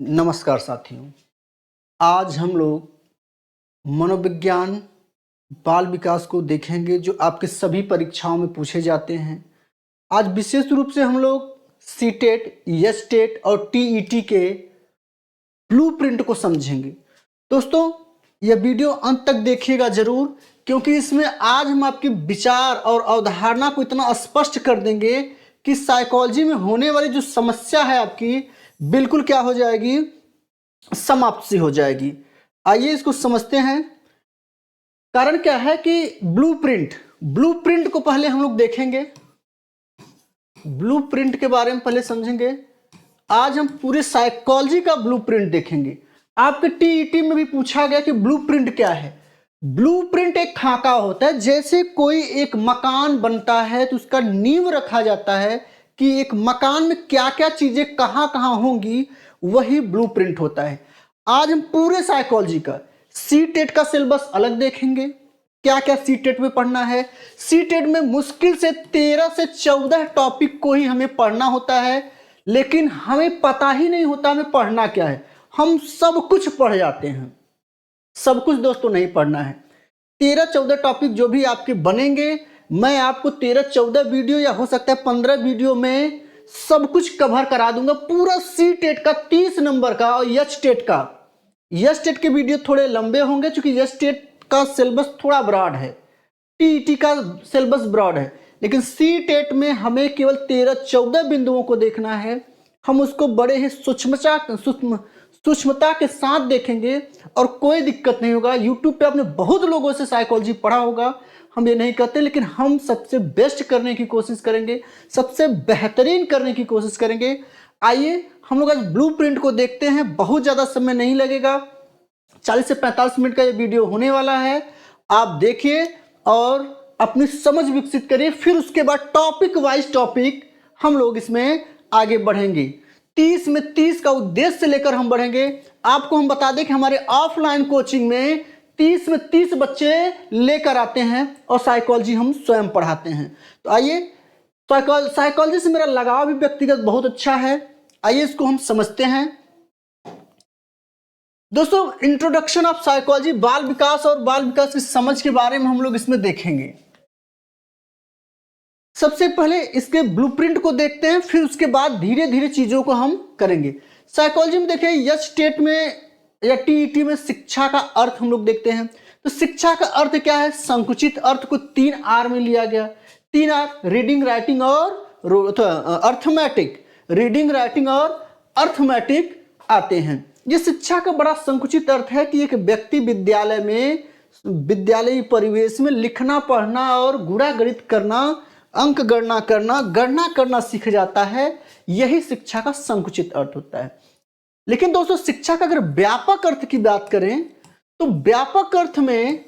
नमस्कार साथियों। आज हम लोग मनोविज्ञान बाल विकास को देखेंगे जो आपके सभी परीक्षाओं में पूछे जाते हैं। आज विशेष रूप से हम लोग सीटेट, यस्टेट और टीईटी के ब्लूप्रिंट को समझेंगे। दोस्तों, यह वीडियो अंत तक देखिएगा जरूर, क्योंकि इसमें आज हम आपके विचार और अवधारणा को इतना स्पष्ट कर देंगे कि साइकोलॉजी में होने वाली जो समस्या है आपकी बिल्कुल क्या हो जाएगी, समाप्त सी हो जाएगी। आइए इसको समझते हैं। कारण क्या है कि ब्लूप्रिंट को पहले हम लोग देखेंगे, ब्लूप्रिंट के बारे में पहले समझेंगे। आज हम पूरे साइकोलॉजी का ब्लूप्रिंट देखेंगे। आपके टीईटी में भी पूछा गया कि ब्लूप्रिंट क्या है। ब्लूप्रिंट एक खाका होता है, जैसे कोई एक मकान बनता है तो उसका नींव रखा जाता है कि एक मकान में क्या क्या चीजें कहां कहां होंगी, वही ब्लूप्रिंट होता है। आज हम पूरे साइकोलॉजी का सीटेट का सिलेबस अलग देखेंगे, क्या क्या सीटेट में पढ़ना है। सीटेट में मुश्किल से 13 से 14 टॉपिक को ही हमें पढ़ना होता है, लेकिन हमें पता ही नहीं होता हमें पढ़ना क्या है। हम सब कुछ पढ़ जाते हैं, सब कुछ दोस्तों नहीं पढ़ना है। 13-14 टॉपिक जो भी आपके बनेंगे, मैं आपको 13-14 वीडियो या हो सकता है 15 वीडियो में सब कुछ कवर करा दूंगा। पूरा सी टेट का 30 नंबर का और यच टेट के वीडियो थोड़े लंबे होंगे, क्योंकि यच टेट का सिलेबस थोड़ा ब्रॉड है, टीईटी का सिलेबस ब्रॉड है, लेकिन सी टेट में हमें केवल 13-14 बिंदुओं को देखना है। हम उसको बड़े ही सूक्ष्मता के साथ देखेंगे और कोई दिक्कत नहीं होगा। यूट्यूब पे आपने बहुत लोगों से साइकोलॉजी पढ़ा होगा, हम ये नहीं कहते, लेकिन हम सबसे बेस्ट करने की कोशिश करेंगे, सबसे बेहतरीन करने की कोशिश करेंगे। आइए हम लोग आज ब्लूप्रिंट को देखते हैं। बहुत ज़्यादा समय नहीं लगेगा, 40 से 45 मिनट का ये वीडियो होने वाला है। आप देखिए और अपनी समझ विकसित करिए, फिर उसके बाद टॉपिक वाइज टॉपिक हम लोग इसमें आगे बढ़ेंगे। 30 में 30 का उद्देश्य लेकर हम बढ़ेंगे। आपको हम बता दें कि हमारे ऑफलाइन कोचिंग में 30 में 30 बच्चे लेकर आते हैं और साइकोलॉजी हम स्वयं पढ़ाते हैं। तो आइए, साइकोलॉजी से मेरा लगाव भी व्यक्तिगत बहुत अच्छा है। आइए इसको हम समझते हैं। दोस्तों, इंट्रोडक्शन ऑफ साइकोलॉजी, बाल विकास और बाल विकास की समझ के बारे में हम लोग इसमें देखेंगे। सबसे पहले इसके ब्लूप्रिंट को देखते हैं, फिर उसके बाद धीरे धीरे चीजों को हम करेंगे। साइकोलॉजी में देखिए, यच टेट में या टीईटी में शिक्षा का अर्थ हम लोग देखते हैं। तो शिक्षा का अर्थ क्या है? संकुचित अर्थ को 3 आर में लिया गया। 3 आर, रीडिंग, राइटिंग और अर्थमेटिक। रीडिंग, राइटिंग और अर्थमेटिक आते हैं। ये शिक्षा का बड़ा संकुचित अर्थ है कि एक व्यक्ति विद्यालयी परिवेश में लिखना, पढ़ना और गुणा गणित करना, अंक गणना करना सीख जाता है। यही शिक्षा का संकुचित अर्थ होता है। लेकिन दोस्तों, शिक्षा का अगर व्यापक अर्थ की बात करें तो व्यापक अर्थ में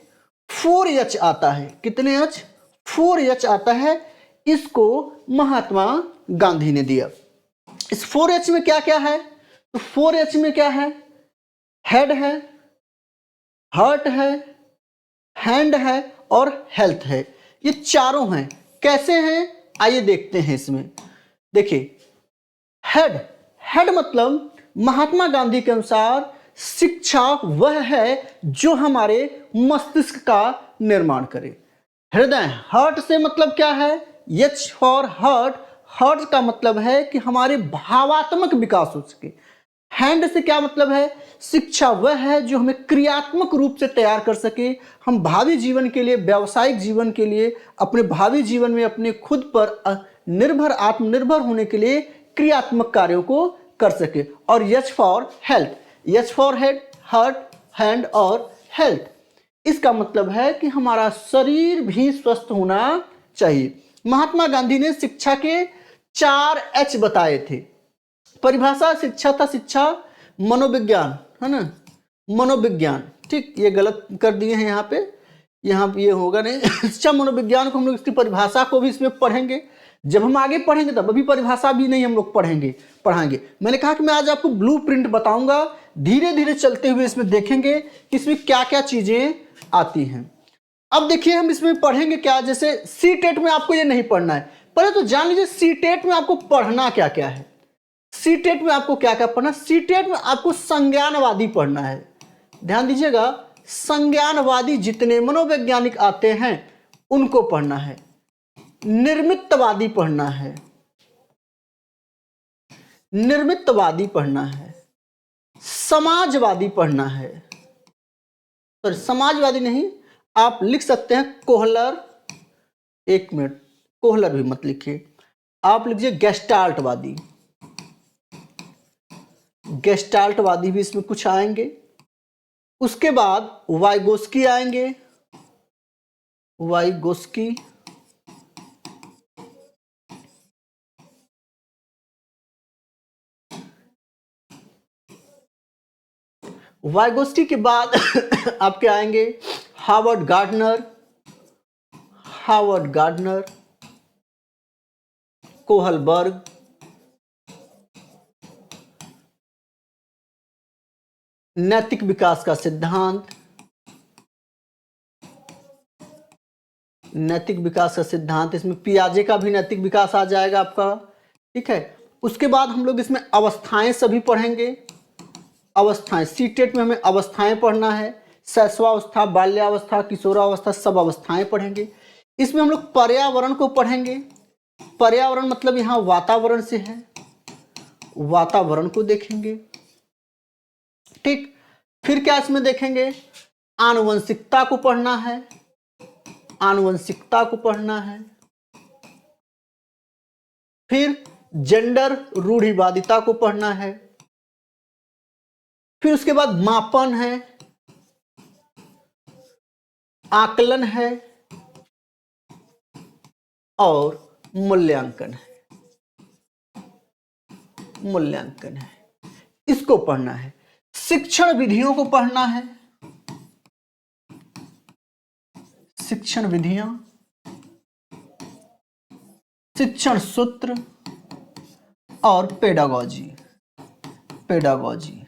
4H आता है। कितने एच? 4H आता है। इसको महात्मा गांधी ने दिया। इस 4H में क्या क्या है? तो 4H में क्या है? हेड है, हार्ट है, हैंड है और हेल्थ है। ये चारों हैं। कैसे हैं आइए देखते हैं। इसमें देखिए, हेड मतलब महात्मा गांधी के अनुसार शिक्षा वह है जो हमारे मस्तिष्क का निर्माण करे। हृदय, हार्ट से मतलब क्या है? H for heart. हार्ट का मतलब है कि हमारे भावात्मक विकास हो सके। हैंड से क्या मतलब है? शिक्षा वह है जो हमें क्रियात्मक रूप से तैयार कर सके, हम भावी जीवन के लिए, व्यावसायिक जीवन के लिए, अपने भावी जीवन में अपने खुद पर आत्मनिर्भर होने के लिए क्रियात्मक कार्यों को कर सके। और H for health, H for head, heart, hand और हेल्थ। इसका मतलब है कि हमारा शरीर भी स्वस्थ होना चाहिए। महात्मा गांधी ने शिक्षा के 4 H बताए थे। परिभाषा शिक्षा था, शिक्षा मनोविज्ञान है ना, मनोविज्ञान। ठीक, ये गलत कर दिए हैं यहाँ पे ये होगा नहीं। शिक्षा मनोविज्ञान को हम लोग इसकी परिभाषा को भी इसमें पढ़ेंगे। जब हम आगे पढ़ेंगे तब अभी परिभाषा भी नहीं हम लोग पढ़ाएंगे। मैंने कहा कि मैं आज आपको ब्लूप्रिंट बताऊंगा, धीरे धीरे चलते हुए इसमें देखेंगे कि इसमें क्या क्या चीजें आती हैं। अब देखिए, हम इसमें पढ़ेंगे क्या। जैसे सी टेट में आपको ये नहीं पढ़ना है, पहले तो जान लीजिए सी टेट में आपको पढ़ना क्या क्या है। सीटेट में आपको क्या क्या पढ़ना, सीटेट में आपको संज्ञानवादी पढ़ना है। ध्यान दीजिएगा, संज्ञानवादी जितने मनोवैज्ञानिक आते हैं उनको पढ़ना है। निर्मितवादी पढ़ना है, निर्मितवादी पढ़ना है, समाजवादी पढ़ना है, सॉरी समाजवादी नहीं, आप लिख सकते हैं कोहलर, एक मिनट, कोहलर भी मत लिखिए, आप लिखिए गेस्टाल्टवादी, गेस्टाल्टवादी भी इसमें कुछ आएंगे। उसके बाद वाइगोस्की आएंगे, वाइगोस्की, वाइगोस्की के बाद आपके आएंगे Harvard gardener, Harvard gardener, Kohlberg, नैतिक विकास का सिद्धांत, नैतिक विकास का सिद्धांत, इसमें पियाजे का भी नैतिक विकास आ जाएगा आपका, ठीक है। उसके बाद हम लोग इसमें अवस्थाएं सभी पढ़ेंगे, अवस्थाएं, सीटेट में हमें अवस्थाएं पढ़ना है, शैशवावस्था, बाल्यावस्था, किशोरावस्था, सब अवस्थाएं पढ़ेंगे। इसमें हम लोग पर्यावरण को पढ़ेंगे, पर्यावरण मतलब यहाँ वातावरण से है, वातावरण को देखेंगे, ठीक। फिर क्या इसमें देखेंगे, आनुवंशिकता को पढ़ना है, आनुवंशिकता को पढ़ना है। फिर जेंडर रूढ़िवादिता को पढ़ना है। फिर उसके बाद मापन है, आकलन है और मूल्यांकन है, मूल्यांकन है, इसको पढ़ना है। शिक्षण विधियों को पढ़ना है, शिक्षण विधियां, शिक्षण सूत्र और पेडागॉजी, पेडागॉजी,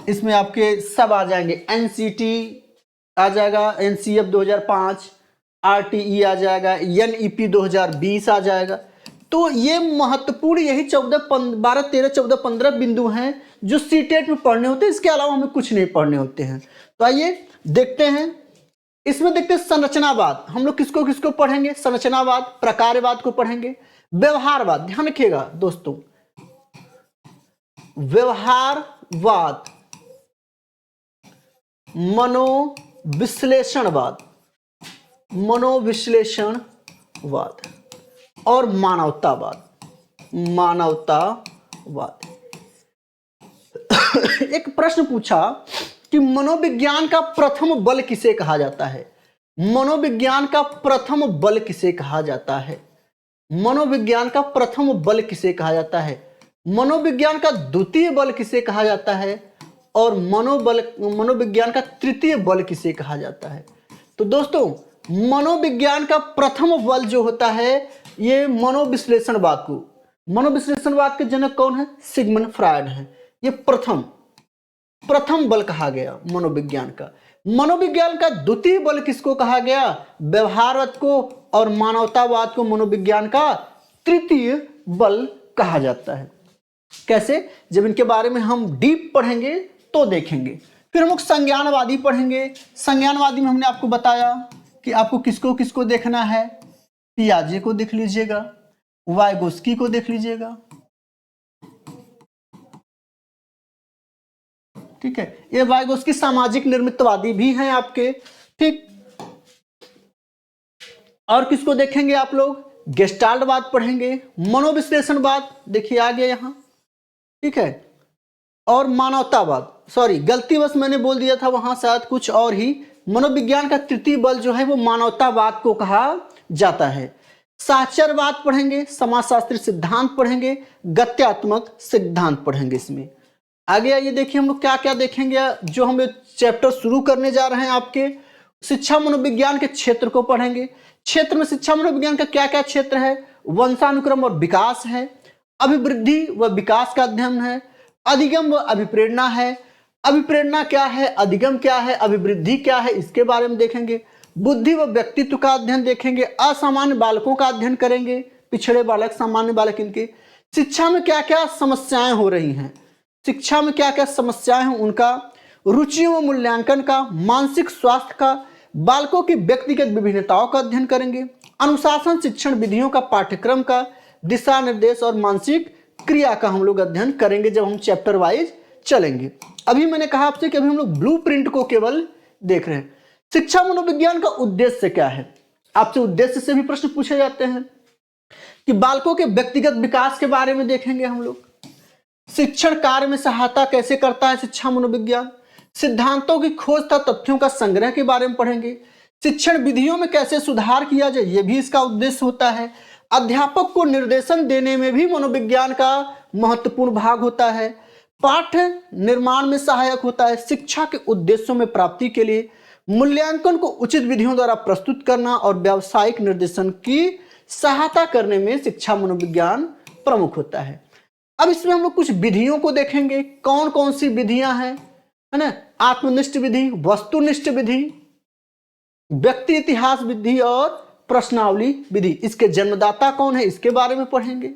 इसमें आपके सब आ जाएंगे। एनसीटी आ जाएगा, एनसीएफ 2005, आरटीई आ जाएगा, एनईपी 2020 आ जाएगा। तो ये महत्वपूर्ण यही 12, 13, 14, 15 बिंदु हैं जो सीटेट में पढ़ने होते हैं, इसके अलावा हमें कुछ नहीं पढ़ने होते हैं। तो आइए देखते हैं, इसमें देखते हैं संरचनावाद, हम लोग किसको किसको पढ़ेंगे, संरचनावाद, प्रकारवाद को पढ़ेंगे, व्यवहारवाद, ध्यान रखिएगा दोस्तों, व्यवहारवाद, मनोविश्लेषणवाद, मनोविश्लेषणवाद और मानवतावाद, मानवतावाद। एक प्रश्न पूछा कि मनोविज्ञान का प्रथम बल किसे कहा जाता है, मनोविज्ञान का प्रथम बल किसे कहा जाता है, मनोविज्ञान का प्रथम बल किसे कहा जाता है, मनोविज्ञान का द्वितीय बल किसे कहा जाता है और मनोविज्ञान का तृतीय बल किसे कहा जाता है। तो दोस्तों मनोविज्ञान का प्रथम बल जो होता है ये मनोविश्लेषणवाद को, मनोविश्लेषणवाद के जनक कौन है, सिगमंड फ्रायड है। ये प्रथम बल कहा गया मनोविज्ञान का। मनोविज्ञान का द्वितीय बल किसको कहा गया, व्यवहारवाद को, और मानवतावाद को मनोविज्ञान का तृतीय बल कहा जाता है। कैसे, जब इनके बारे में हम डीप पढ़ेंगे तो देखेंगे। फिर हम लोग संज्ञानवादी पढ़ेंगे। संज्ञानवादी में हमने आपको बताया कि आपको किसको किसको देखना है, पियाजे को देख लीजिएगा, वाइगोस्की को देख लीजिएगा, ठीक है। ये वाइगोस्की सामाजिक निर्मितवादी भी हैं आपके, ठीक। और किसको देखेंगे आप लोग, गेस्टाल्टवाद पढ़ेंगे, मनोविश्लेषणवाद देखिए आ गया यहां, ठीक है, और मानवतावाद, सॉरी गलतीवश मैंने बोल दिया था वहां शायद कुछ और ही। मनोविज्ञान का तृतीय बल जो है वो मानवतावाद को कहा जाता है। साक्षरवाद पढ़ेंगे, समाजशास्त्री सिद्धांत पढ़ेंगे, गत्यात्मक सिद्धांत पढ़ेंगे। इसमें आगे आइए देखिए हम लोग क्या क्या देखेंगे, जो हम चैप्टर शुरू करने जा रहे हैं आपके। शिक्षा मनोविज्ञान के क्षेत्र को पढ़ेंगे। क्षेत्र में शिक्षा मनोविज्ञान का क्या क्या क्षेत्र है, वंशानुक्रम और विकास है, अभिवृद्धि व विकास का अध्ययन है, अधिगम व अभिप्रेरणा है। अभिप्रेरणा क्या है, अधिगम क्या है, अभिवृद्धि क्या है, इसके बारे में देखेंगे। बुद्धि व व्यक्तित्व का अध्ययन देखेंगे। असामान्य बालकों का अध्ययन करेंगे, पिछड़े बालक, सामान्य बालक, इनके। शिक्षा में क्या क्या समस्याएं हो रही हैं, शिक्षा में क्या क्या समस्याएं हैं, उनका रुचियों व मूल्यांकन का, मानसिक स्वास्थ्य का, बालकों की व्यक्तिगत विभिन्नताओं का अध्ययन करेंगे, अनुशासन शिक्षण विधियों का, पाठ्यक्रम का, दिशा निर्देश और मानसिक क्रिया का हम लोग अध्ययन करेंगे जब हम चैप्टर वाइज चलेंगे। अभी मैंने कहा आपसे कि अभी हम लोग ब्लूप्रिंट को केवल देख रहे हैं। शिक्षा मनोविज्ञान का उद्देश्य क्या है, आपसे उद्देश्य से भी प्रश्न पूछे जाते हैं कि बालकों के व्यक्तिगत विकास के बारे में देखेंगे हम लोग, शिक्षण कार्य में सहायता कैसे करता है शिक्षा मनोविज्ञान, सिद्धांतों की खोज तथा तथ्यों का संग्रह के बारे में पढ़ेंगे, शिक्षण विधियों में कैसे सुधार किया जाए ये भी इसका उद्देश्य होता है, अध्यापक को निर्देशन देने में भी मनोविज्ञान का महत्वपूर्ण भाग होता है, पाठ्य निर्माण में सहायक होता है, शिक्षा के उद्देश्यों में प्राप्ति के लिए मूल्यांकन को उचित विधियों द्वारा प्रस्तुत करना और व्यावसायिक निर्देशन की सहायता करने में शिक्षा मनोविज्ञान प्रमुख होता है। अब इसमें हम लोग कुछ विधियों को देखेंगे, कौन कौन सी विधियां हैं, है ना, आत्मनिष्ठ विधि, वस्तुनिष्ठ विधि, व्यक्ति इतिहास विधि और प्रश्नावली विधि। इसके जन्मदाता कौन है इसके बारे में पढ़ेंगे,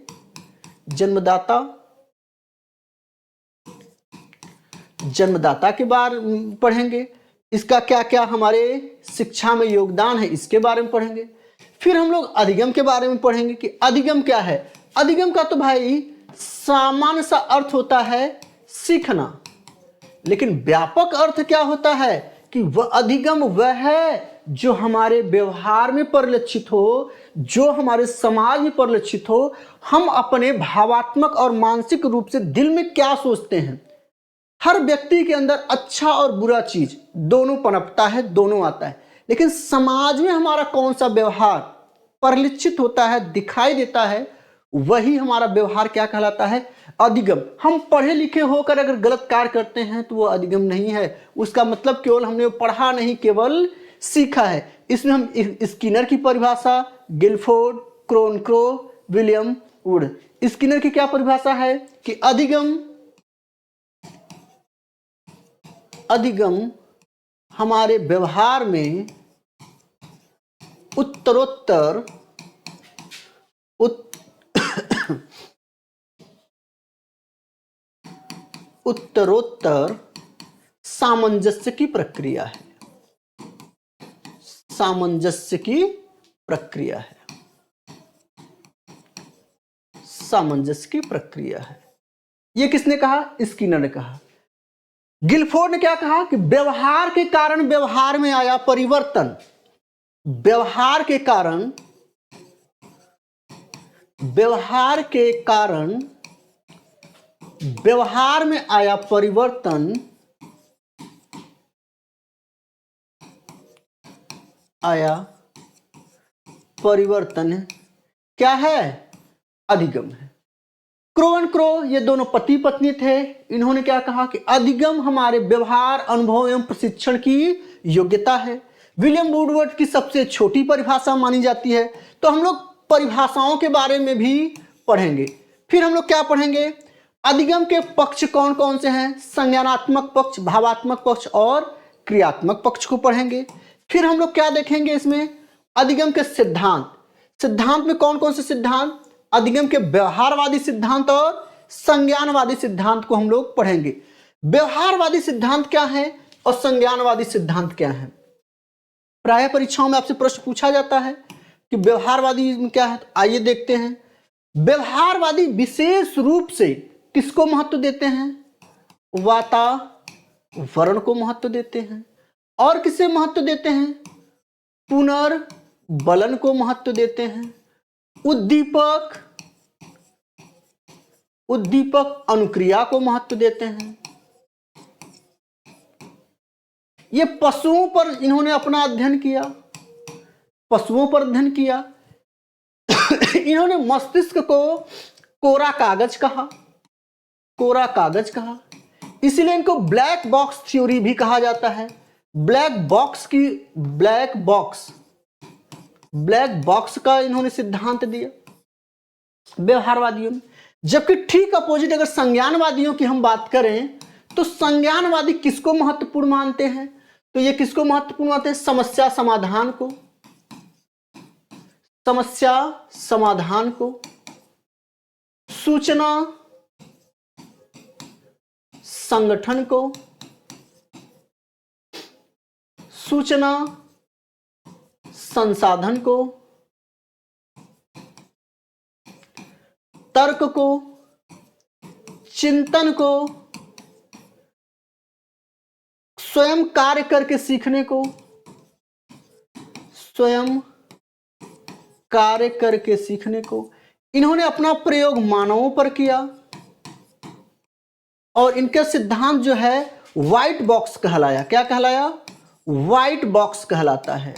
जन्मदाता के बारे में पढ़ेंगे, इसका क्या क्या हमारे शिक्षा में योगदान है इसके बारे में पढ़ेंगे। फिर हम लोग अधिगम के बारे में पढ़ेंगे कि अधिगम क्या है। अधिगम का तो भाई सामान्य सा अर्थ होता है सीखना, लेकिन व्यापक अर्थ क्या होता है कि वह अधिगम वह है जो हमारे व्यवहार में परिलक्षित हो, जो हमारे समाज में परिलक्षित हो, हम अपने भावात्मक और मानसिक रूप से दिल में क्या सोचते हैं। हर व्यक्ति के अंदर अच्छा और बुरा चीज दोनों पनपता है, दोनों आता है, लेकिन समाज में हमारा कौन सा व्यवहार परिलक्षित होता है, दिखाई देता है, वही हमारा व्यवहार क्या कहलाता है, अधिगम। हम पढ़े लिखे होकर अगर गलत कार्य करते हैं तो वो अधिगम नहीं है, उसका मतलब केवल हमने पढ़ा नहीं, केवल सीखा है। इसमें हम स्किनर की परिभाषा, गिलफोर्ड, क्रोनक्रो, विलियम वुड, स्किनर की क्या परिभाषा है कि अधिगम हमारे व्यवहार में उत्तरोत्तर सामंजस्य की प्रक्रिया है, सामंजस्य की प्रक्रिया है, सामंजस्य की प्रक्रिया है। ये किसने कहा, स्किनर ने कहा। गिलफोर्ड ने क्या कहा कि व्यवहार के कारण व्यवहार में आया परिवर्तन, व्यवहार के कारण व्यवहार में आया परिवर्तन क्या है, अधिगम है। क्रो ये दोनों पति पत्नी थे, इन्होंने क्या कहा कि अधिगम हमारे व्यवहार, अनुभव एवं प्रशिक्षण की योग्यता है। विलियम वुडवर्ड की सबसे छोटी परिभाषा मानी जाती है। तो हम लोग परिभाषाओं के बारे में भी पढ़ेंगे। फिर हम लोग क्या पढ़ेंगे, अधिगम के पक्ष कौन कौन से हैं, संज्ञानात्मक पक्ष, भावात्मक पक्ष और क्रियात्मक पक्ष को पढ़ेंगे। फिर हम लोग क्या देखेंगे इसमें, अधिगम के सिद्धांत में कौन कौन से सिद्धांत, अधिगम के व्यवहारवादी सिद्धांत और संज्ञानवादी सिद्धांत को हम लोग पढ़ेंगे। व्यवहारवादी सिद्धांत क्या है और संज्ञानवादी सिद्धांत क्या है। प्राय परीक्षाओं में आपसे प्रश्न पूछा जाता है कि व्यवहारवादी क्या है। तो आइए देखते हैं। व्यवहारवादी विशेष रूप से किसको महत्व देते हैं, वातावरण को महत्व देते हैं। और किसे महत्व देते हैं, पुनर्बलन को महत्व देते हैं। उद्दीपक अनुक्रिया को महत्व देते हैं। ये पशुओं पर इन्होंने अपना अध्ययन किया, पशुओं पर अध्ययन किया। इन्होंने मस्तिष्क को कोरा कागज कहा, इसलिए इनको ब्लैक बॉक्स थ्योरी भी कहा जाता है। ब्लैक बॉक्स का इन्होंने सिद्धांत दिया व्यवहारवादियों ने। जबकि ठीक अपोजिट अगर संज्ञानवादियों की हम बात करें तो संज्ञानवादी किसको महत्वपूर्ण मानते हैं, तो ये किसको महत्वपूर्ण मानते हैं, समस्या समाधान को, सूचना संगठन को, सूचना संसाधन को, तर्क को, चिंतन को, स्वयं कार्य करके सीखने को, स्वयं कार्य करके सीखने को। इन्होंने अपना प्रयोग मानवों पर किया और इनके सिद्धांत जो है व्हाइट बॉक्स कहलाया। क्या कहलाया? व्हाइट बॉक्स कहलाता है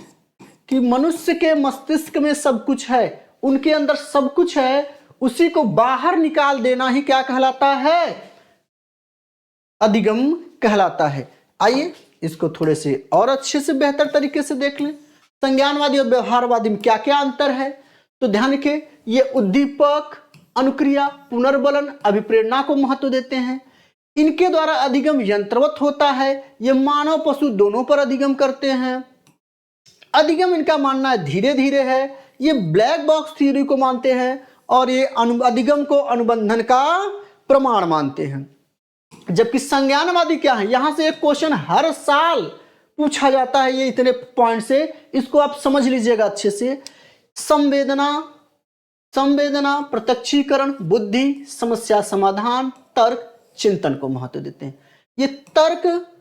कि मनुष्य के मस्तिष्क में सब कुछ है, उनके अंदर सब कुछ है, उसी को बाहर निकाल देना ही क्या कहलाता है? अधिगम कहलाता है। आइए इसको थोड़े से और अच्छे से बेहतर तरीके से देख लें। संज्ञानवादी और व्यवहारवादी में क्या क्या अंतर है? तो ध्यान रखिए, ये उद्दीपक, अनुक्रिया, पुनर्बलन, अभिप्रेरणा को महत्व देते हैं। इनके द्वारा अधिगम यंत्रवत होता है। ये मानव पशु दोनों पर अधिगम करते हैं। अधिगम इनका मानना है धीरे धीरे है। ये ब्लैक बॉक्स थ्योरी को मानते हैं और ये अधिगम को अनुबंधन का प्रमाण मानते हैं। जबकि संज्ञानवादी क्या है? यहां से एक क्वेश्चन हर साल पूछा जाता है, ये इतने पॉइंट से, इसको आप समझ लीजिएगा अच्छे से। संवेदना, प्रत्यक्षीकरण, बुद्धि, समस्या समाधान, तर्क, चिंतन को महत्व देते हैं। ये तर्क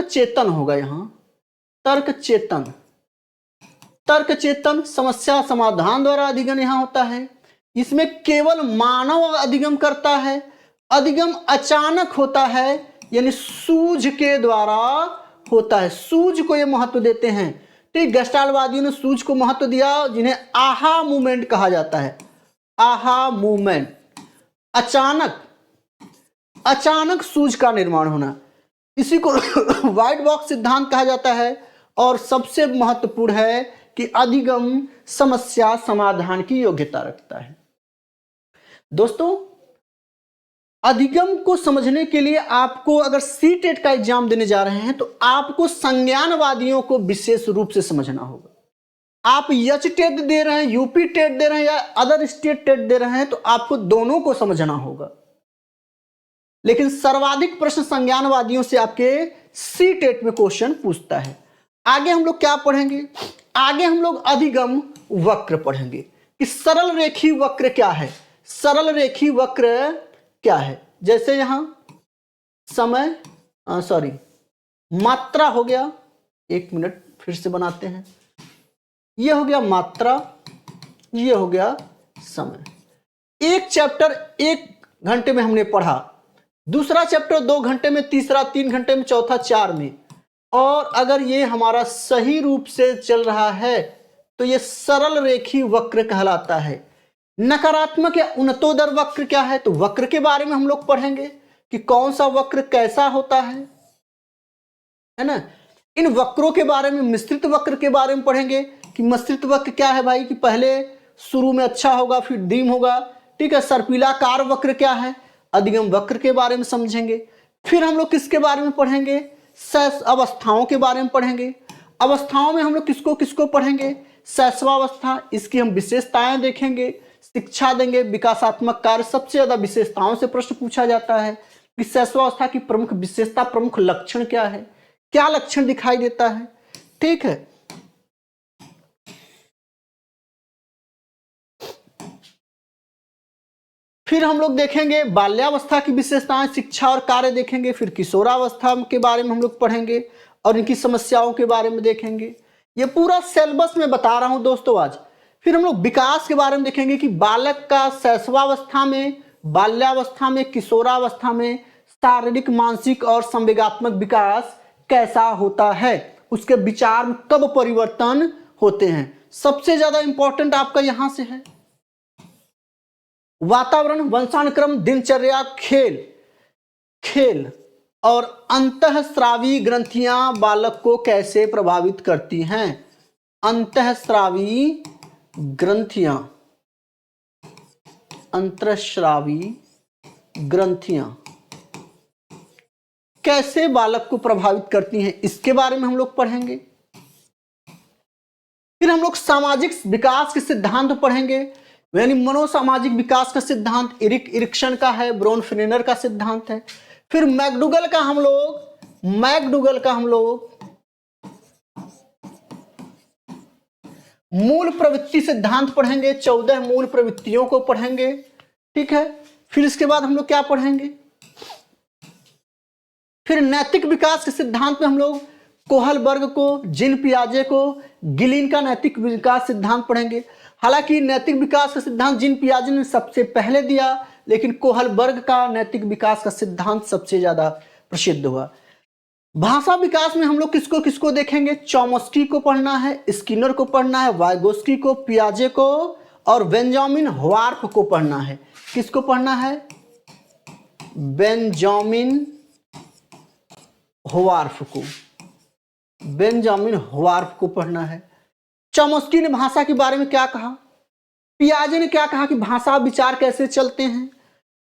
चेतन होगा यहां, तर्क चेतन समस्या समाधान द्वारा अधिगम यहां होता है। इसमें केवल मानव अधिगम करता है। अधिगम अचानक होता है, यानी सूझ के द्वारा होता है। सूझ को ये महत्व देते हैं। ठीक, गेस्टाल्टवादियों ने सूझ को महत्व दिया, जिन्हें आहा मूवमेंट कहा जाता है। आहा मूवमेंट, अचानक सूझ का निर्माण होना, इसी को व्हाइट बॉक्स सिद्धांत कहा जाता है। और सबसे महत्वपूर्ण है कि अधिगम समस्या समाधान की योग्यता रखता है। दोस्तों, अधिगम को समझने के लिए आपको, अगर सी-टेट का एग्जाम देने जा रहे हैं, तो आपको संज्ञानवादियों को विशेष रूप से समझना होगा। आप एच टेट दे रहे हैं, यूपी टेट दे रहे हैं या अदर स्टेट टेट दे रहे हैं, तो आपको दोनों को समझना होगा। लेकिन सर्वाधिक प्रश्न संज्ञानवादियों से आपके सी-टेट में क्वेश्चन पूछता है। आगे हम लोग क्या पढ़ेंगे? आगे हम लोग अधिगम वक्र पढ़ेंगे कि सरल रेखी वक्र क्या है। सरल रेखी वक्र क्या है? जैसे यहां मात्रा हो गया, एक मिनट फिर से बनाते हैं। ये हो गया मात्रा, ये हो गया समय। एक चैप्टर 1 घंटे में हमने पढ़ा, दूसरा चैप्टर 2 घंटे में, तीसरा 3 घंटे में, चौथा 4 में। और अगर ये हमारा सही रूप से चल रहा है तो ये सरल रेखी वक्र कहलाता है। नकारात्मक या उन्नतोदर वक्र क्या है? तो वक्र के बारे में हम लोग पढ़ेंगे कि कौन सा वक्र कैसा होता है ना। इन वक्रों के बारे में, मिश्रित वक्र के बारे में पढ़ेंगे कि मिश्रित वक्र क्या है भाई, कि पहले शुरू में अच्छा होगा फिर धीम होगा। ठीक है, सर्पिलाकार वक्र क्या है, अधिगम वक्र के बारे में समझेंगे। फिर हम लोग किसके बारे में पढ़ेंगे? शेष अवस्थाओं के बारे में पढ़ेंगे। अवस्थाओं में हम लोग किसको किसको पढ़ेंगे? शैशवावस्था, इसकी हम विशेषताएं देखेंगे, शिक्षा देंगे, विकासात्मक कार्य। सबसे ज्यादा विशेषताओं से प्रश्न पूछा जाता है कि शैशवावस्था की प्रमुख विशेषता, प्रमुख लक्षण क्या है, क्या लक्षण दिखाई देता है। ठीक है, फिर हम लोग देखेंगे बाल्यावस्था की विशेषताएं, शिक्षा और कार्य देखेंगे। फिर किशोरावस्था के बारे में हम लोग पढ़ेंगे और इनकी समस्याओं के बारे में देखेंगे। ये पूरा सिलेबस में बता रहा हूं दोस्तों आज। फिर हम लोग विकास के बारे में देखेंगे कि बालक का शैशवावस्था में, बाल्यावस्था में, किशोरावस्था में शारीरिक, मानसिक और संवेगात्मक विकास कैसा होता है, उसके विचार में कब परिवर्तन होते हैं। सबसे ज्यादा इंपॉर्टेंट आपका यहां से है वातावरण, वंशानुक्रम, दिनचर्या, खेल और अंतःस्रावी ग्रंथियां बालक को कैसे प्रभावित करती हैं। अंतःस्रावी ग्रंथियां कैसे बालक को प्रभावित करती हैं, इसके बारे में हम लोग पढ़ेंगे। फिर हम लोग सामाजिक विकास के सिद्धांत पढ़ेंगे। यानी मनोसामाजिक विकास का सिद्धांत इरिक इरिक्सन का है, ब्रोन फ्रेनर का सिद्धांत है। फिर मैकडूगल का हम लोग मूल प्रवृत्ति सिद्धांत पढ़ेंगे, 14 मूल प्रवृत्तियों को पढ़ेंगे, ठीक है। फिर इसके बाद हम लोग क्या पढ़ेंगे, फिर नैतिक विकास के सिद्धांत में हम लोग कोहलबर्ग को, जीन पियाजे को, गिलिन का नैतिक विकास सिद्धांत पढ़ेंगे। हालांकि नैतिक विकास का सिद्धांत जीन पियाजे ने सबसे पहले दिया, लेकिन कोहलबर्ग का नैतिक विकास का सिद्धांत सबसे ज्यादा प्रसिद्ध हुआ। भाषा विकास में हम लोग किसको किसको देखेंगे, चॉम्स्की को पढ़ना है, स्किनर को पढ़ना है, वाइगोस्की को, पियाजे को और बेंजामिन हॉर्फ को पढ़ना है। किसको पढ़ना है, बेंजामिन हॉर्फ को, बेंजामिन हॉर्फ को पढ़ना है। चॉम्स्की ने भाषा के बारे में क्या कहा, पियाजे ने क्या कहा कि भाषा विचार कैसे चलते हैं,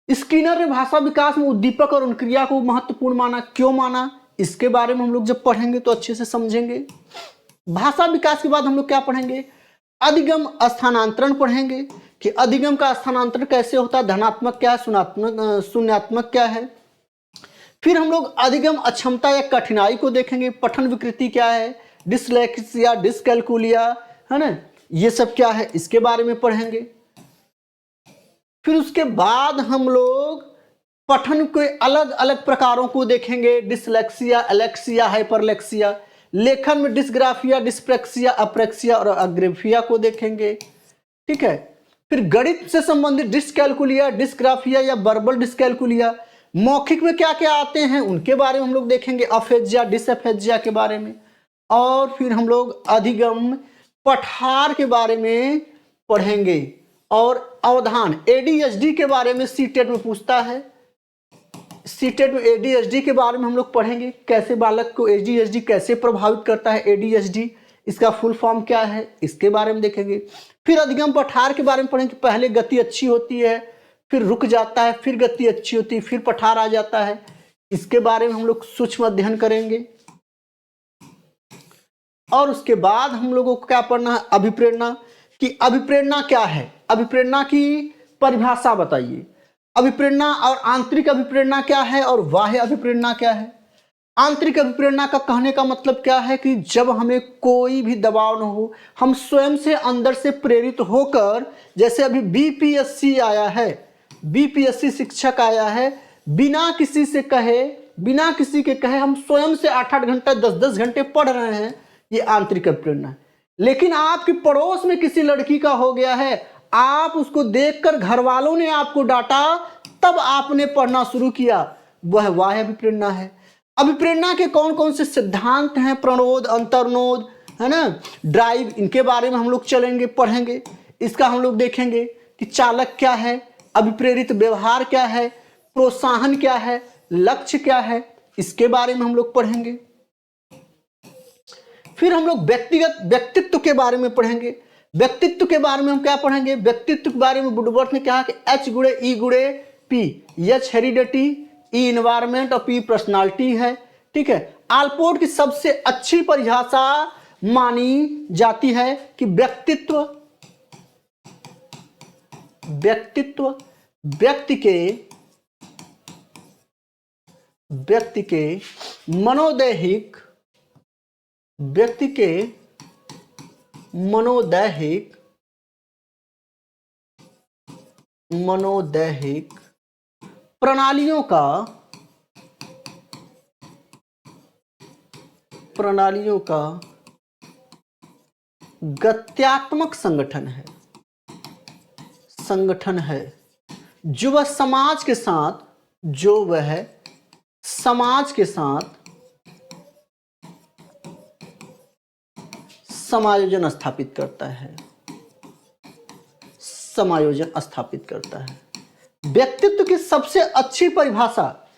स्किनर ने भाषा विकास में उद्दीपक और अनुक्रिया को महत्वपूर्ण माना, क्यों माना, इसके बारे में हम लोग जब पढ़ेंगे तो अच्छे से समझेंगे। भाषा विकास के बाद हम लोग क्या पढ़ेंगे, अधिगम स्थानांतरण पढ़ेंगे कि अधिगम का स्थानांतरण कैसे होता है, धनात्मक क्या है, शून्यात्मक क्या है। फिर हम लोग अधिगम अक्षमता या कठिनाई को देखेंगे, पठन विकृति क्या है, डिसलेक्सिया, डिसकैलकुलिया, है ना, ये सब क्या है, इसके बारे में पढ़ेंगे। फिर उसके बाद हम लोग पठन के अलग अलग प्रकारों को देखेंगे, डिसलेक्सिया, एलेक्सिया, हाइपरलेक्सिया। लेखन में डिस्ग्राफिया, डिस्प्रेक्सिया, अप्रेक्सिया और अग्रेफिया को देखेंगे, ठीक है। फिर गणित से संबंधित डिस्कैलकुलिया, डिस्ग्राफिया या वर्बल डिस्कैलकुलिया। मौखिक में क्या क्या आते हैं उनके बारे में हम लोग देखेंगे, अफेजिया, डिसअफेजिया के बारे में। और फिर हम लोग अधिगम पठार के बारे में पढ़ेंगे और अवधान, एडीएचडी के बारे में सीटेट में पूछता है। सीटेट में एडीएचडी के बारे में हम लोग पढ़ेंगे, कैसे बालक को एडीएचडी कैसे प्रभावित करता है, एडीएचडी इसका फुल फॉर्म क्या है, इसके बारे में देखेंगे। फिर अधिगम पठार के बारे में पढ़ेंगे, पहले गति अच्छी होती है, फिर रुक जाता है, फिर गति अच्छी होती है, फिर पठार आ जाता है, इसके बारे में हम लोग सूक्ष्म अध्ययन करेंगे। और उसके बाद हम लोगों को क्या पढ़ना है, अभिप्रेरणा, कि अभिप्रेरणा क्या है, अभिप्रेरणा की परिभाषा बताइए। अभिप्रेरणा और आंतरिक अभिप्रेरणा क्या है और बाह्य अभिप्रेरणा क्या है। आंतरिक अभिप्रेरणा का कहने का मतलब क्या है कि जब हमें कोई भी दबाव न हो, हम स्वयं से अंदर से प्रेरित होकर, जैसे अभी बीपीएससी आया है, बीपीएससी शिक्षक आया है, बिना किसी से कहे, बिना किसी के कहे हम स्वयं से 8-8 घंटा 10-10 घंटे पढ़ रहे हैं, ये आंतरिक अभिप्रेरणा है। लेकिन आपके पड़ोस में किसी लड़की का हो गया है, आप उसको देखकर घर वालों ने आपको डांटा, तब आपने पढ़ना शुरू किया, वह बाह्य अभिप्रेरणा है। अभिप्रेरणा के कौन कौन से सिद्धांत हैं, प्रणोद, अंतर्नोद, है ना, ड्राइव, इनके बारे में हम लोग चलेंगे, पढ़ेंगे। इसका हम लोग देखेंगे कि चालक क्या है, अभिप्रेरित व्यवहार क्या है, प्रोत्साहन क्या है, लक्ष्य क्या है, इसके बारे में हम लोग पढ़ेंगे। फिर हम लोग व्यक्तित्व के बारे में पढ़ेंगे। व्यक्तित्व के बारे में हम क्या पढ़ेंगे, व्यक्तित्व के बारे में वुडवर्थ ने कहा कि H गुणे E गुणे P, H heredity, E environment और P पर्सनालिटी है, ठीक है। आलपोर्ट की सबसे अच्छी परिभाषा मानी जाती है कि व्यक्तित्व व्यक्ति के मनोदैहिक प्रणालियों का गत्यात्मक संगठन है जो वह समाज के साथ समायोजन स्थापित करता है। व्यक्तित्व की सबसे अच्छी परिभाषा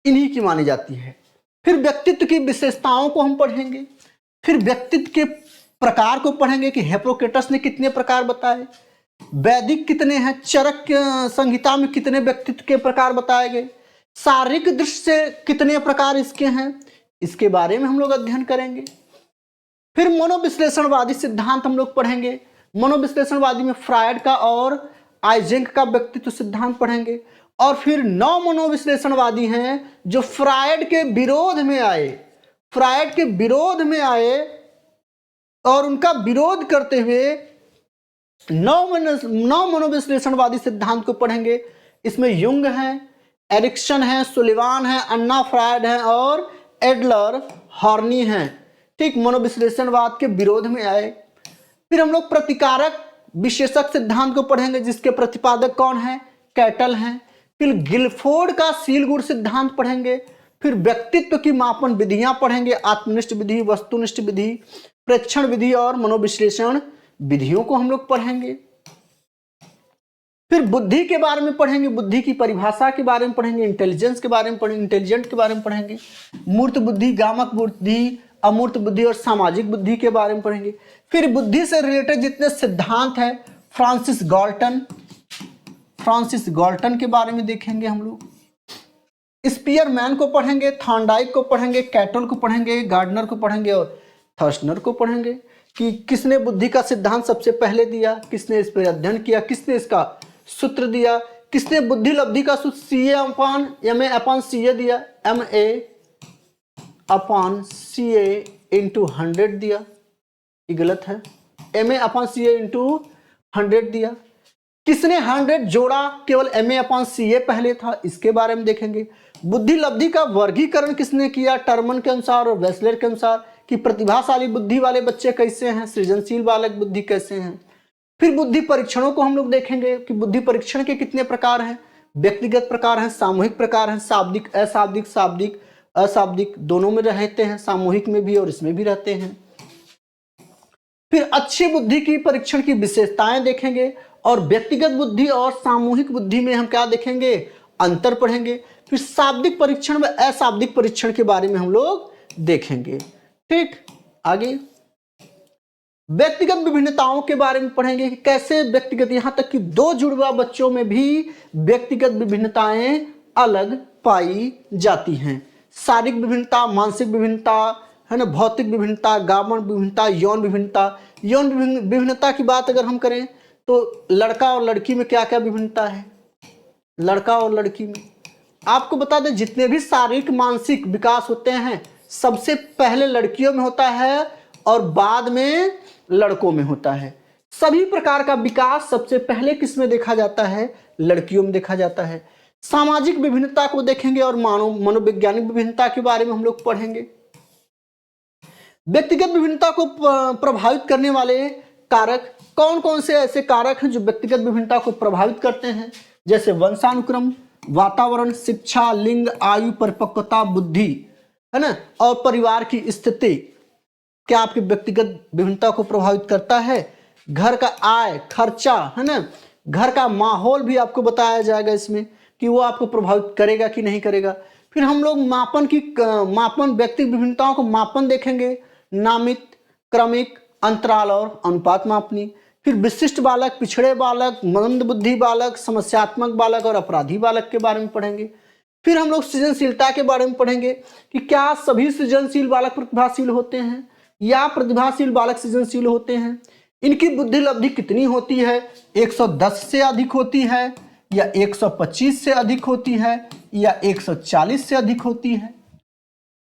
इन्हीं की मानी जाती है। फिर व्यक्तित्व की विशेषताओं को हम पढ़ेंगे, फिर व्यक्तित्व के प्रकार को पढ़ेंगे कि हिप्पोक्रेटस ने कितने प्रकार बताए, वैदिक कितने हैं, चरक संहिता में कितने व्यक्तित्व के प्रकार बताए गए, शारीरिक दृष्टि से कितने प्रकार इसके हैं, इसके बारे में हम लोग अध्ययन करेंगे। फिर मनोविश्लेषणवादी सिद्धांत हम लोग पढ़ेंगे। मनोविश्लेषणवादी में फ्रायड का और आइजेंक का व्यक्तित्व सिद्धांत पढ़ेंगे। और फिर 9 मनोविश्लेषणवादी हैं जो फ्रायड के विरोध में आए, फ्रायड के विरोध में आए और उनका विरोध करते हुए 9 मनोविश्लेषणवादी सिद्धांत को पढ़ेंगे। इसमें युंग है, एरिक्सन है, सुलिवान है, अन्ना फ्रायड है और एडलर हॉर्नी है। ठीक, मनोविश्लेषणवाद के विरोध में आए। फिर हम लोग प्रतिकारक विशेषक सिद्धांत को पढ़ेंगे जिसके प्रतिपादक कौन है, कैटल हैं। फिर गिलफोर्ड का सील गुण सिद्धांत पढ़ेंगे। फिर व्यक्तित्व की मापन विधियां पढ़ेंगे, आत्मनिष्ठ विधि, वस्तुनिष्ठ विधि, प्रेक्षण विधि और मनोविश्लेषण विधियों को हम लोग पढ़ेंगे। फिर बुद्धि के बारे में पढ़ेंगे, बुद्धि की परिभाषा के बारे में पढ़ेंगे, इंटेलिजेंस के बारे में पढ़ेंगे, इंटेलिजेंट के बारे में पढ़ेंगे, मूर्त बुद्धि, गामक बुद्धि, अमूर्त बुद्धि और सामाजिक बुद्धि के बारे में पढ़ेंगे। फिर बुद्धि से रिलेटेड जितने सिद्धांत हैं, फ्रांसिस गॉल्टन के बारे में देखेंगे हम लोग। स्पीयरमैन को पढ़ेंगे, थॉर्नडाइक को पढ़ेंगे, कैटल को पढ़ेंगे, गार्डनर को पढ़ेंगे और थर्स्टनर को पढ़ेंगे कि किसने बुद्धि का सिद्धांत सबसे पहले दिया, किसने इस पर अध्ययन किया, किसने इसका सूत्र दिया, किसने बुद्धि लब्धि का सूत्र MA/CA दिया, MA/CA into 100 दिया, ये गलत है, MA/CA into 100 दिया। किसने 100 जोड़ा, केवल MA/CA पहले था, इसके बारे में देखेंगे। बुद्धि लब्धि का वर्गीकरण किसने किया, टर्मन के अनुसार और वेस्लर के अनुसार, कि प्रतिभाशाली बुद्धि वाले बच्चे कैसे हैं, सृजनशील बालक बुद्धि कैसे हैं। फिर बुद्धि परीक्षणों को हम लोग देखेंगे कि बुद्धि परीक्षण के कितने प्रकार हैं, व्यक्तिगत प्रकार हैं, सामूहिक प्रकार हैं, शाब्दिक, अशाब्दिक, शाब्दिक अशाब्दिक दोनों में रहते हैं, सामूहिक में भी और इसमें भी रहते हैं। फिर अच्छी बुद्धि की परीक्षण की विशेषताएं देखेंगे और व्यक्तिगत बुद्धि और सामूहिक बुद्धि में हम क्या देखेंगे, अंतर पढ़ेंगे। फिर शाब्दिक परीक्षण व अशाब्दिक परीक्षण के बारे में हम लोग देखेंगे। ठीक, आगे व्यक्तिगत विभिन्नताओं के बारे में पढ़ेंगे कि कैसे व्यक्तिगत, यहां तक कि 2 जुड़वा बच्चों में भी व्यक्तिगत विभिन्नताएं अलग पाई जाती हैं। शारीरिक विभिन्नता, मानसिक विभिन्नता है ना, भौतिक विभिन्नता, गामन विभिन्नता, यौन विभिन्नता। यौन विभिन्नता की बात अगर हम करें तो लड़का और लड़की में क्या क्या विभिन्नता है, लड़का और लड़की में आपको बता दें जितने भी शारीरिक मानसिक विकास होते हैं सबसे पहले लड़कियों में होता है और बाद में लड़कों में होता है। सभी प्रकार का विकास सबसे पहले किस में देखा जाता है, लड़कियों में देखा जाता है। सामाजिक विभिन्नता को देखेंगे और मनोवैज्ञानिक विभिन्नता के बारे में हम लोग पढ़ेंगे। व्यक्तिगत विभिन्नता को प्रभावित करने वाले कारक कौन कौन से ऐसे कारक हैं जो व्यक्तिगत विभिन्नता को प्रभावित करते हैं, जैसे वंशानुक्रम, वातावरण, शिक्षा, लिंग, आयु, परिपक्वता, बुद्धि, है ना, और परिवार की स्थिति क्या आपकी व्यक्तिगत विभिन्नता को प्रभावित करता है। घर का आय, खर्चा, है ना, घर का माहौल भी आपको बताया जाएगा इसमें कि वो आपको प्रभावित करेगा कि नहीं करेगा। फिर हम लोग मापन व्यक्तिगत विभिन्नताओं को मापन देखेंगे, नामित, क्रमिक, अंतराल और अनुपात मापनी। फिर विशिष्ट बालक, पिछड़े बालक, मंद बुद्धि बालक, समस्यात्मक बालक और अपराधी बालक के बारे में पढ़ेंगे। फिर हम लोग सृजनशीलता के बारे में पढ़ेंगे कि क्या सभी सृजनशील बालक प्रतिभाशील होते हैं या प्रतिभाशील बालक सृजनशील होते हैं। इनकी बुद्धि लब्धि कितनी होती है, 110 से अधिक होती है या 125 से अधिक होती है या 140 से अधिक होती है,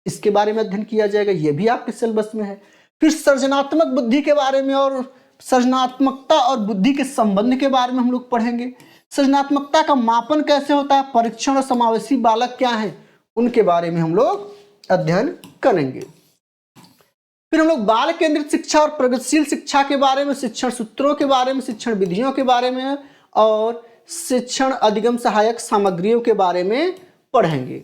इसके बारे में अध्ययन किया जाएगा, यह भी आपके सिलेबस में है। फिर सृजनात्मक बुद्धि के बारे में और सृजनात्मकता और बुद्धि के संबंध के बारे में हम लोग पढ़ेंगे। सृजनात्मकता का मापन कैसे होता है, परीक्षण और समावेशी बालक क्या हैं, उनके बारे में हम लोग अध्ययन करेंगे। फिर हम लोग बाल केंद्रित शिक्षा और प्रगतिशील शिक्षा के बारे में, शिक्षण सूत्रों के बारे में, शिक्षण विधियों के बारे में और शिक्षण अधिगम सहायक सामग्रियों के बारे में पढ़ेंगे।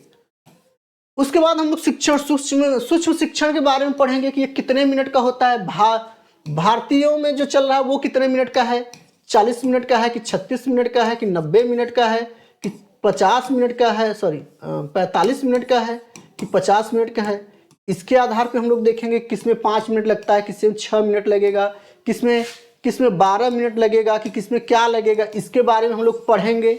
उसके बाद हम लोग शिक्षण सूक्ष्म शिक्षण के बारे में पढ़ेंगे कि ये कितने मिनट का होता है, भारतीयों में जो चल रहा है वो कितने मिनट का है, 40 मिनट का है कि 36 मिनट का है कि 90 मिनट का है कि 50 मिनट का है, 45 मिनट का है कि 50 मिनट का है। इसके आधार पे हम लोग देखेंगे किसमें 5 मिनट लगता है, किसमें 6 मिनट लगेगा, किसमें 12 मिनट लगेगा कि किसमें क्या लगेगा, इसके बारे में हम लोग पढ़ेंगे।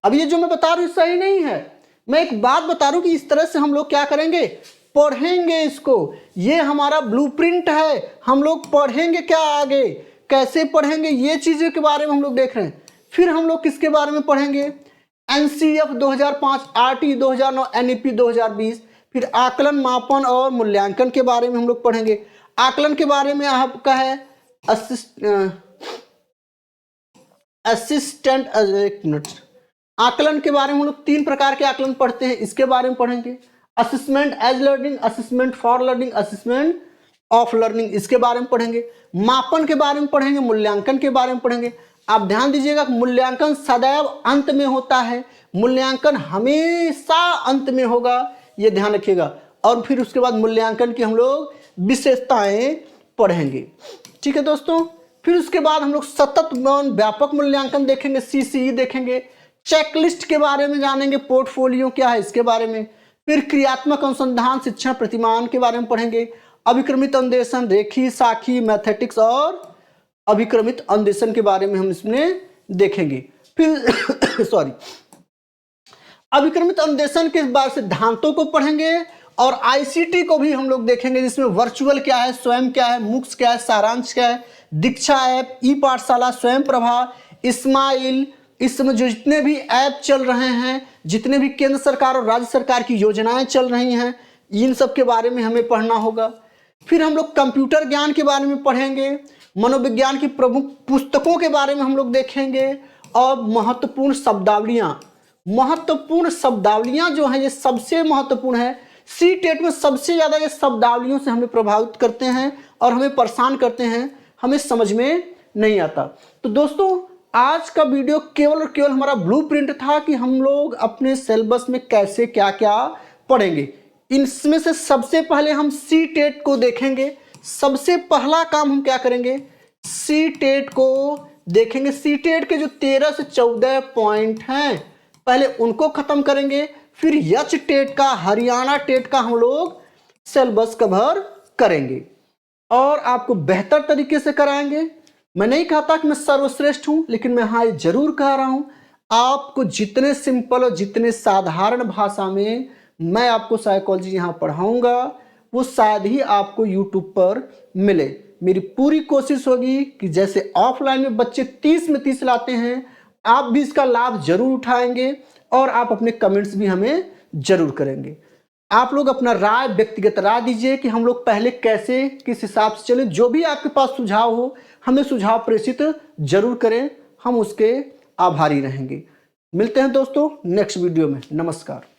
अब ये जो मैं बता रहा हूँ सही नहीं है, मैं एक बात बता रहा हूँ कि इस तरह से हम लोग क्या करेंगे, पढ़ेंगे इसको। ये हमारा ब्लूप्रिंट है, हम लोग पढ़ेंगे क्या आगे, कैसे पढ़ेंगे, ये चीज़ों के बारे में हम लोग देख रहे हैं। फिर हम लोग किसके बारे में पढ़ेंगे, एनसीएफ 2005, आरटी 2009, एनईपी 2020। फिर आकलन, मापन और मूल्यांकन के बारे में हम लोग पढ़ेंगे। आकलन के बारे में आपका है असिस्टेंट, एक मिनट, आकलन के बारे में हम लोग 3 प्रकार के आकलन पढ़ते हैं, इसके बारे में पढ़ेंगे। Assessment as learning, assessment for learning, assessment of learning, इसके बारे में पढ़ेंगे। मापन के बारे में पढ़ेंगे, मूल्यांकन के बारे में पढ़ेंगे। आप ध्यान दीजिएगा, मूल्यांकन सदैव अंत में होता है, मूल्यांकन हमेशा अंत में होगा, ये ध्यान रखिएगा। और फिर उसके बाद मूल्यांकन की हम लोग विशेषताएं पढ़ेंगे। ठीक है दोस्तों, फिर उसके बाद हम लोग सतत व्यापक मूल्यांकन देखेंगे, सीसीई देखेंगे। चेकलिस्ट के बारे में जानेंगे, पोर्टफोलियो क्या है इसके बारे में। फिर क्रियात्मक अनुसंधान, शिक्षण प्रतिमान के बारे में पढ़ेंगे। अभिक्रमित अन्वेषण, रेखी, साखी, मैथेटिक्स और अभिक्रमित अन्वेषण के बारे में हम इसमें देखेंगे। फिर अभिक्रमित अन्वेषण के बाद सिद्धांतों को पढ़ेंगे और आईसीटी को भी हम लोग देखेंगे, जिसमें वर्चुअल क्या है, स्वयं क्या है, मूक्स क्या है, सारांश क्या है, दीक्षा ऐप, ई पाठशाला, स्वयं प्रभा, इस्माइल, इसमें जो जितने भी ऐप चल रहे हैं, जितने भी केंद्र सरकार और राज्य सरकार की योजनाएं चल रही हैं, इन सब के बारे में हमें पढ़ना होगा। फिर हम लोग कंप्यूटर ज्ञान के बारे में पढ़ेंगे, मनोविज्ञान की प्रमुख पुस्तकों के बारे में हम लोग देखेंगे और महत्वपूर्ण शब्दावलियां जो हैं, ये सबसे महत्वपूर्ण है। सी टेट में सबसे ज़्यादा ये शब्दावलियों से हमें प्रभावित करते हैं और हमें परेशान करते हैं, हमें समझ में नहीं आता। तो दोस्तों, आज का वीडियो केवल और केवल हमारा ब्लूप्रिंट था कि हम लोग अपने सिलेबस में कैसे क्या क्या पढ़ेंगे। इसमें से सबसे पहले हम सी टेट को देखेंगे। सबसे पहला काम हम क्या करेंगे, सी टेट को देखेंगे। सी टेट के जो 13 से 14 पॉइंट हैं, पहले उनको खत्म करेंगे। फिर एच टेट का, हरियाणा टेट का हम लोग सिलेबस कवर करेंगे और आपको बेहतर तरीके से कराएंगे। मैं नहीं कहता कि मैं सर्वश्रेष्ठ हूं, लेकिन मैं हाँ जरूर कह रहा हूं, आपको जितने सिंपल और जितने साधारण भाषा में मैं आपको साइकोलॉजी यहाँ पढ़ाऊंगा, वो शायद ही आपको यूट्यूब पर मिले। मेरी पूरी कोशिश होगी कि जैसे ऑफलाइन में बच्चे 30 में 30 लाते हैं, आप भी इसका लाभ जरूर उठाएंगे और आप अपने कमेंट्स भी हमें जरूर करेंगे। आप लोग अपना राय, व्यक्तिगत राय दीजिए कि हम लोग पहले कैसे, किस हिसाब से चलें। जो भी आपके पास सुझाव हो, हमें सुझाव प्रेषित जरूर करें, हम उसके आभारी रहेंगे। मिलते हैं दोस्तों नेक्स्ट वीडियो में। नमस्कार।